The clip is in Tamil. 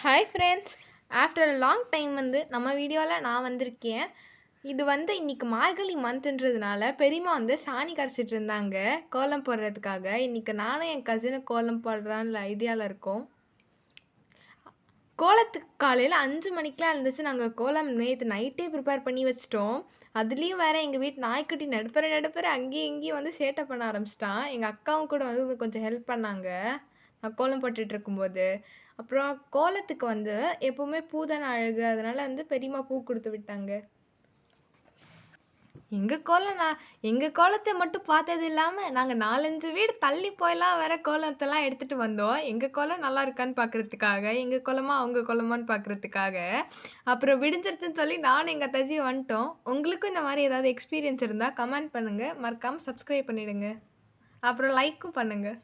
Hi friends. After a long time நம்ம வீடியோவில் நான் வந்திருக்கேன். இது இன்றைக்கி மார்கழி மந்த்ன்றதுனால பெரியம்மா சாணி கரைச்சிட்டு இருந்தாங்க கோலம் போடுறதுக்காக. இன்றைக்கி நானும் என் கசினும் கோலம் போடுறான்னு ஐடியாவில் இருக்கோம். கோலத்துக்கு காலையில் 5 மணிக்கெலாம் இருந்துச்சு. நாங்கள் கோலம் நேற்று நைட்டே ப்ரிப்பேர் பண்ணி வச்சிட்டோம். அதுலேயும் வேறு எங்கள் வீட்டு நாய்க்குட்டி நடுப்புற அங்கேயும் இங்கேயும் சேட்டை பண்ண ஆரம்பிச்சிட்டான். எங்கள் அக்காவும் கூட கொஞ்சம் ஹெல்ப் பண்ணாங்க நான் கோலம் போட்டுட்டு இருக்கும்போது. அப்புறம் கோலத்துக்கு எப்போவுமே பூ தானே அழகு, அதனால் பெரியம்மா பூ கொடுத்து விட்டாங்க. எங்கள் கோலத்தை மட்டும் பார்த்தது இல்லாமல் நாங்கள் 4-5 வீடு தள்ளி போயெல்லாம் வேற கோலத்தெல்லாம் எடுத்துகிட்டு வந்தோம். எங்கள் கோலம் நல்லா இருக்கான்னு பார்க்குறதுக்காக, எங்கள் கோலமா அவங்க கோலமான்னு பார்க்குறதுக்காக. அப்புறம் விடிஞ்சிருச்சுன்னு சொல்லி நானும் எங்கள் அத்தாச்சியும் வந்துட்டோம். உங்களுக்கும் இந்த மாதிரி ஏதாவது எக்ஸ்பீரியன்ஸ் இருந்தால் கமெண்ட் பண்ணுங்கள். மறக்காமல் சப்ஸ்கிரைப் பண்ணிவிடுங்க. அப்புறம் லைக்கும் பண்ணுங்கள்.